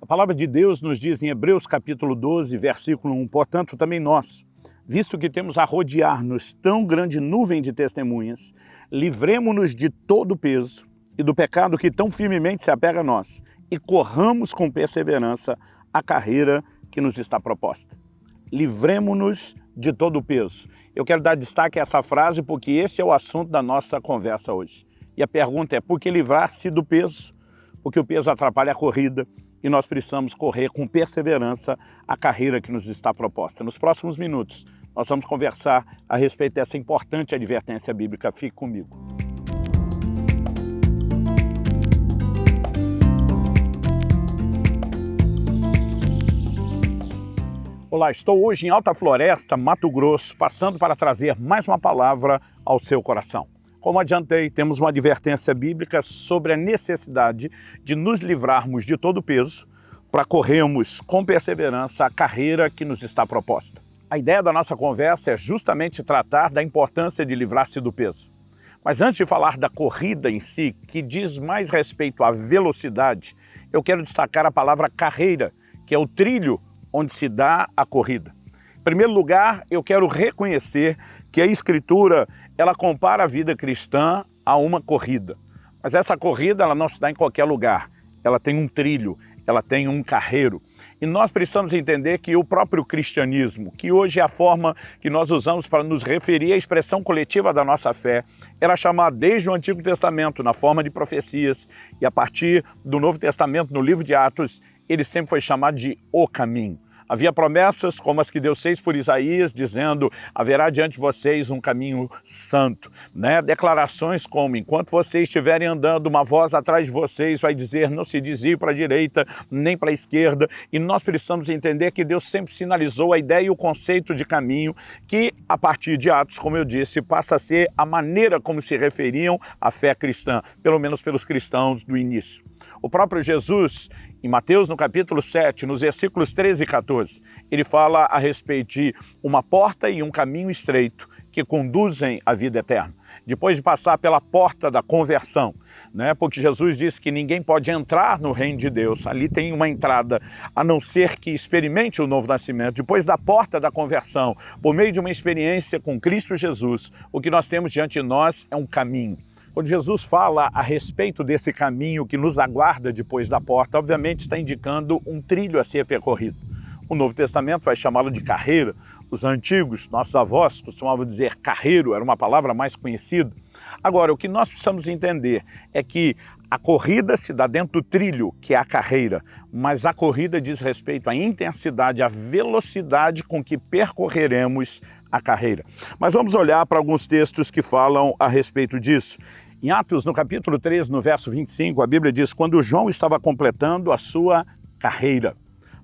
A palavra de Deus nos diz em Hebreus capítulo 12, versículo 1, portanto também nós, visto que temos a rodear-nos tão grande nuvem de testemunhas, livremo-nos de todo o peso e do pecado que tão firmemente se apega a nós e corramos com perseverança a carreira que nos está proposta. Livremo-nos de todo o peso. Eu quero dar destaque a essa frase porque este é o assunto da nossa conversa hoje. E a pergunta é, por que livrar-se do peso? Porque o peso atrapalha a corrida e nós precisamos correr com perseverança a carreira que nos está proposta. Nos próximos minutos, nós vamos conversar a respeito dessa importante advertência bíblica. Fique comigo. Olá, estou hoje em Alta Floresta, Mato Grosso, passando para trazer mais uma palavra ao seu coração. Como adiantei, temos uma advertência bíblica sobre a necessidade de nos livrarmos de todo o peso para corrermos com perseverança a carreira que nos está proposta. A ideia da nossa conversa é justamente tratar da importância de livrar-se do peso. Mas antes de falar da corrida em si, que diz mais respeito à velocidade, eu quero destacar a palavra carreira, que é o trilho onde se dá a corrida. Em primeiro lugar, eu quero reconhecer que a Escritura ela compara a vida cristã a uma corrida. Mas essa corrida ela não se dá em qualquer lugar. Ela tem um trilho, ela tem um carreiro. E nós precisamos entender que o próprio cristianismo, que hoje é a forma que nós usamos para nos referir à expressão coletiva da nossa fé, era chamada desde o Antigo Testamento, na forma de profecias, e a partir do Novo Testamento, no livro de Atos, ele sempre foi chamado de o caminho. Havia promessas como as que Deus fez por Isaías, dizendo, haverá diante de vocês um caminho santo. Declarações como, enquanto vocês estiverem andando, uma voz atrás de vocês vai dizer, não se desvie para a direita, nem para a esquerda. E nós precisamos entender que Deus sempre sinalizou a ideia e o conceito de caminho, que a partir de Atos, como eu disse, passa a ser a maneira como se referiam à fé cristã, pelo menos pelos cristãos do início. O próprio Jesus, em Mateus, no capítulo 7, nos versículos 13 e 14, ele fala a respeito de uma porta e um caminho estreito que conduzem à vida eterna. Depois de passar pela porta da conversão, porque Jesus disse que ninguém pode entrar no reino de Deus, ali tem uma entrada, a não ser que experimente o novo nascimento. Depois da porta da conversão, por meio de uma experiência com Cristo Jesus, o que nós temos diante de nós é um caminho. Quando Jesus fala a respeito desse caminho que nos aguarda depois da porta, obviamente está indicando um trilho a ser percorrido. O Novo Testamento vai chamá-lo de carreira. Os antigos, nossos avós, costumavam dizer carreiro, era uma palavra mais conhecida. Agora, o que nós precisamos entender é que a corrida se dá dentro do trilho, que é a carreira, mas a corrida diz respeito à intensidade, à velocidade com que percorreremos a carreira. Mas vamos olhar para alguns textos que falam a respeito disso. Em Atos, no capítulo 13, no verso 25, a Bíblia diz, quando João estava completando a sua carreira.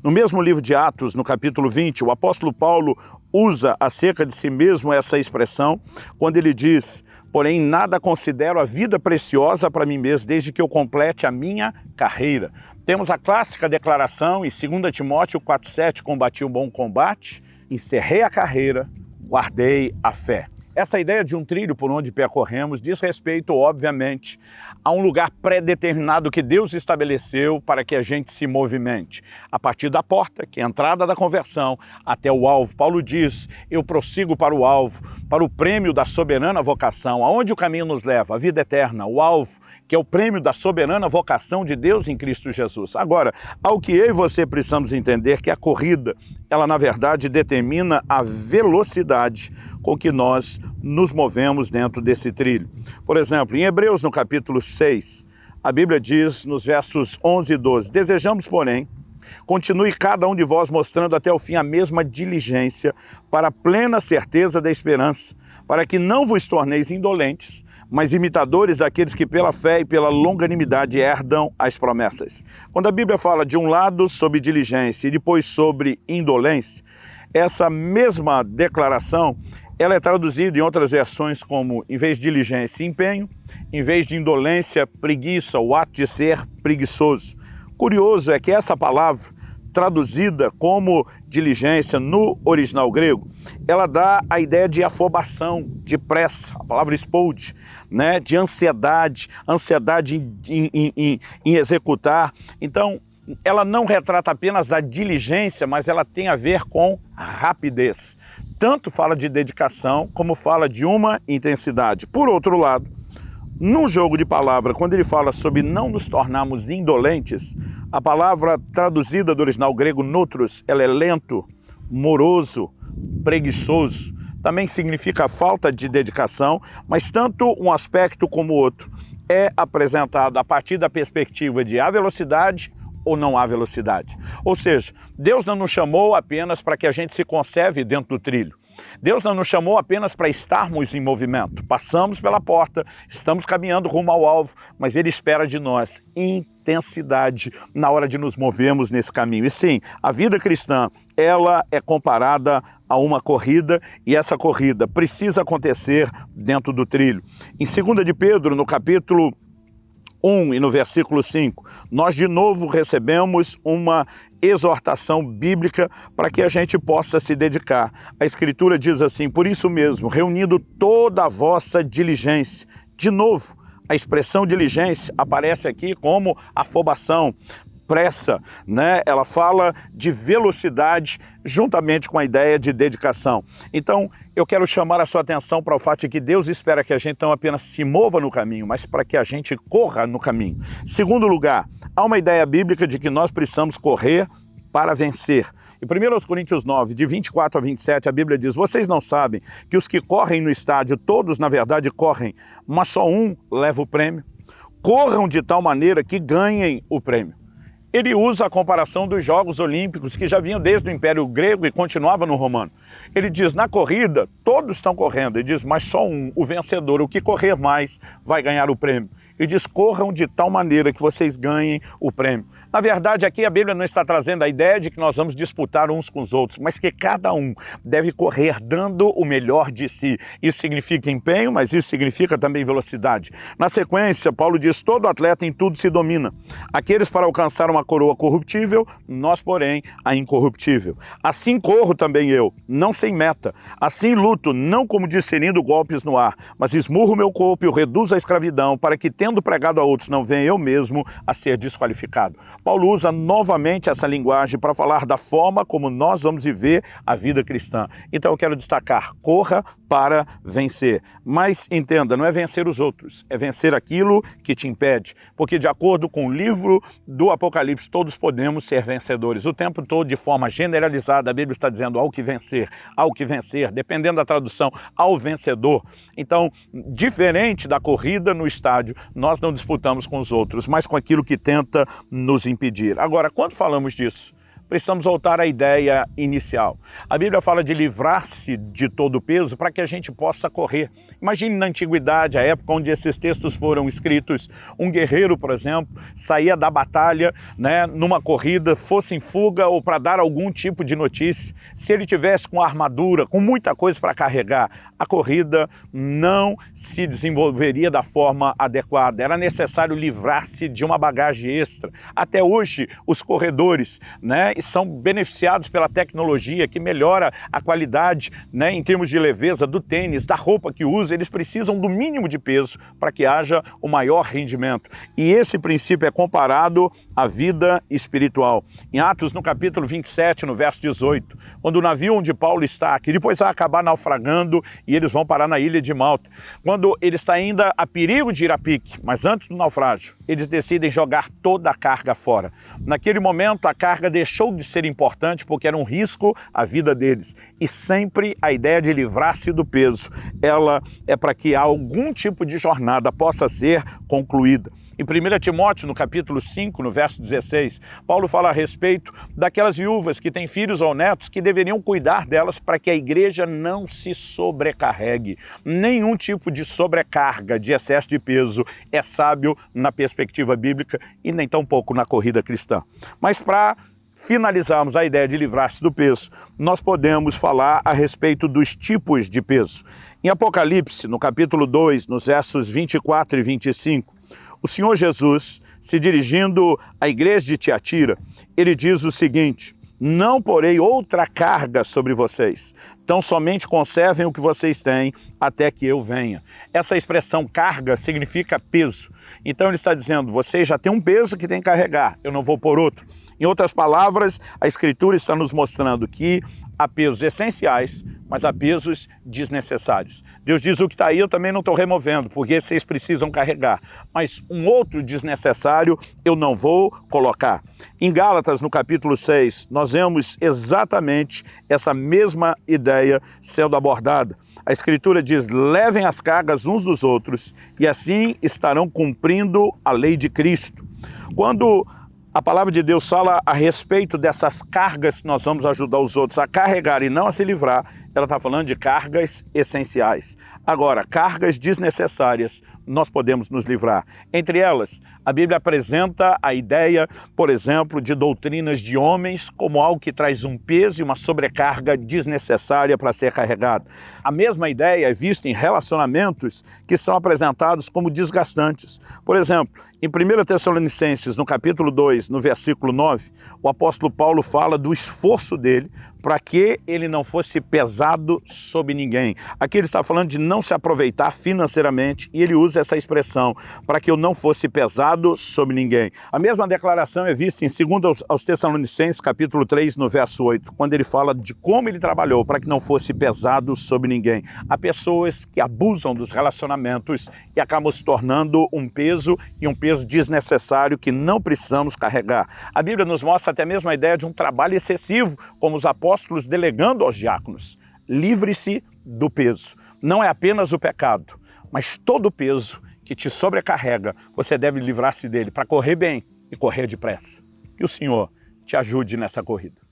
No mesmo livro de Atos, no capítulo 20, o apóstolo Paulo usa acerca de si mesmo essa expressão, quando ele diz, porém nada considero a vida preciosa para mim mesmo, desde que eu complete a minha carreira. Temos a clássica declaração em 2 Timóteo 4,7, combati o bom combate, encerrei a carreira, guardei a fé. Essa ideia de um trilho por onde percorremos diz respeito, obviamente, a um lugar pré-determinado que Deus estabeleceu para que a gente se movimente. A partir da porta, que é a entrada da conversão, até o alvo. Paulo diz, eu prossigo para o alvo, para o prêmio da soberana vocação. Aonde o caminho nos leva? A vida eterna, o alvo, que é o prêmio da soberana vocação de Deus em Cristo Jesus. Agora, ao que eu e você precisamos entender que a corrida, ela na verdade determina a velocidade com que nós nos movemos dentro desse trilho. Por exemplo, em Hebreus, no capítulo 6, a Bíblia diz nos versos 11 e 12, desejamos, porém, continue cada um de vós mostrando até o fim a mesma diligência para a plena certeza da esperança, para que não vos torneis indolentes, mas imitadores daqueles que pela fé e pela longanimidade herdam as promessas. Quando a Bíblia fala de um lado sobre diligência e depois sobre indolência, essa mesma declaração ela é traduzida em outras versões como, em vez de diligência, empenho, em vez de indolência, preguiça, o ato de ser preguiçoso. Curioso é que essa palavra, traduzida como diligência no original grego, ela dá a ideia de afobação, de pressa, a palavra expode, de ansiedade em executar. Então, ela não retrata apenas a diligência, mas ela tem a ver com rapidez. Tanto fala de dedicação, como fala de uma intensidade. Por outro lado, no jogo de palavra, quando ele fala sobre não nos tornarmos indolentes, a palavra traduzida do original grego nutros, ela é lento, moroso, preguiçoso. Também significa falta de dedicação, mas tanto um aspecto como o outro é apresentado a partir da perspectiva de há velocidade ou não há velocidade. Ou seja, Deus não nos chamou apenas para que a gente se conserve dentro do trilho. Deus não nos chamou apenas para estarmos em movimento. Passamos pela porta, estamos caminhando rumo ao alvo, mas Ele espera de nós intensidade na hora de nos movermos nesse caminho. E sim, a vida cristã, ela é comparada a uma corrida, e essa corrida precisa acontecer dentro do trilho. Em 2 de Pedro, no capítulo 1 e no versículo 5, nós de novo recebemos uma exortação bíblica para que a gente possa se dedicar. A Escritura diz assim: por isso mesmo, reunindo toda a vossa diligência. De novo, a expressão diligência aparece aqui como afobação, pressa, né? Ela fala de velocidade juntamente com a ideia de dedicação. Então, eu quero chamar a sua atenção para o fato de que Deus espera que a gente não apenas se mova no caminho, mas para que a gente corra no caminho. Segundo lugar, há uma ideia bíblica de que nós precisamos correr para vencer. Em 1 Coríntios 9, de 24 a 27, a Bíblia diz: vocês não sabem que os que correm no estádio, todos na verdade correm, mas só um leva o prêmio? Corram de tal maneira que ganhem o prêmio. Ele usa a comparação dos Jogos Olímpicos, que já vinham desde o Império Grego e continuava no Romano. Ele diz, na corrida, todos estão correndo. Ele diz, mas só um, o vencedor, o que correr mais, vai ganhar o prêmio. Ele diz, corram de tal maneira que vocês ganhem o prêmio. Na verdade, aqui a Bíblia não está trazendo a ideia de que nós vamos disputar uns com os outros, mas que cada um deve correr dando o melhor de si. Isso significa empenho, mas isso significa também velocidade. Na sequência, Paulo diz, todo atleta em tudo se domina. Aqueles para alcançar uma coroa corruptível, nós, porém, a incorruptível. Assim corro também eu, não sem meta. Assim luto, não como discernindo golpes no ar, mas esmurro meu corpo e o reduzo à escravidão, para que, tendo pregado a outros, não venha eu mesmo a ser desqualificado. Paulo usa novamente essa linguagem para falar da forma como nós vamos viver a vida cristã. Então eu quero destacar, corra para vencer. Mas entenda, não é vencer os outros, é vencer aquilo que te impede. Porque de acordo com o livro do Apocalipse, todos podemos ser vencedores. O tempo todo, de forma generalizada, a Bíblia está dizendo ao que vencer, dependendo da tradução, ao vencedor. Então, diferente da corrida no estádio, nós não disputamos com os outros, mas com aquilo que tenta nos impedir. Agora, quando falamos disso, precisamos voltar à ideia inicial. A Bíblia fala de livrar-se de todo o peso para que a gente possa correr. Imagine na antiguidade, a época onde esses textos foram escritos, um guerreiro, por exemplo, saía da batalha, numa corrida, fosse em fuga ou para dar algum tipo de notícia. Se ele tivesse com armadura, com muita coisa para carregar, a corrida não se desenvolveria da forma adequada. Era necessário livrar-se de uma bagagem extra. Até hoje, os corredores, são beneficiados pela tecnologia que melhora a qualidade, em termos de leveza do tênis, da roupa que usa. Eles precisam do mínimo de peso para que haja o maior rendimento. E esse princípio é comparado à vida espiritual. Em Atos, no capítulo 27, no verso 18, quando o navio onde Paulo está, que depois vai acabar naufragando e eles vão parar na ilha de Malta, quando ele está ainda a perigo de ir a pique, mas antes do naufrágio, eles decidem jogar toda a carga fora. Naquele momento, a carga deixou de ser importante porque era um risco à vida deles. E sempre a ideia de livrar-se do peso, ela é para que algum tipo de jornada possa ser concluída. Em 1 Timóteo, no capítulo 5, no verso 16, Paulo fala a respeito daquelas viúvas que têm filhos ou netos que deveriam cuidar delas para que a igreja não se sobrecarregue. Nenhum tipo de sobrecarga, de excesso de peso é sábio na perspectiva bíblica e nem tampouco na corrida cristã. Mas para finalizarmos a ideia de livrar-se do peso, nós podemos falar a respeito dos tipos de peso. Em Apocalipse, no capítulo 2, nos versos 24 e 25, o Senhor Jesus, se dirigindo à igreja de Tiatira, ele diz o seguinte, não porei outra carga sobre vocês. Então somente conservem o que vocês têm até que eu venha. Essa expressão carga significa peso. Então ele está dizendo, vocês já têm um peso que tem que carregar, eu não vou pôr outro. Em outras palavras, a Escritura está nos mostrando que há pesos essenciais, mas há pesos desnecessários. Deus diz, o que está aí eu também não estou removendo, porque vocês precisam carregar. Mas um outro desnecessário eu não vou colocar. Em Gálatas, no capítulo 6, nós vemos exatamente essa mesma ideia sendo abordada. A Escritura diz, levem as cargas uns dos outros, e assim estarão cumprindo a lei de Cristo. Quando a palavra de Deus fala a respeito dessas cargas que nós vamos ajudar os outros a carregar e não a se livrar, ela está falando de cargas essenciais. Agora, cargas desnecessárias, nós podemos nos livrar. Entre elas, a Bíblia apresenta a ideia, por exemplo, de doutrinas de homens como algo que traz um peso e uma sobrecarga desnecessária para ser carregada. A mesma ideia é vista em relacionamentos que são apresentados como desgastantes. Por exemplo, em 1 Tessalonicenses, no capítulo 2, no versículo 9, o apóstolo Paulo fala do esforço dele para que ele não fosse pesado sobre ninguém. Aqui ele está falando de não se aproveitar financeiramente e ele usa essa expressão, para que eu não fosse pesado sobre ninguém. A mesma declaração é vista em 2 aos Tessalonicenses, capítulo 3, no verso 8, quando ele fala de como ele trabalhou para que não fosse pesado sobre ninguém. Há pessoas que abusam dos relacionamentos e acabam se tornando um peso e um peso desnecessário que não precisamos carregar. A Bíblia nos mostra até mesmo a ideia de um trabalho excessivo, como os apóstolos delegando aos diáconos. Livre-se do peso. Não é apenas o pecado, mas todo o peso que te sobrecarrega, você deve livrar-se dele para correr bem e correr depressa. Que o Senhor te ajude nessa corrida.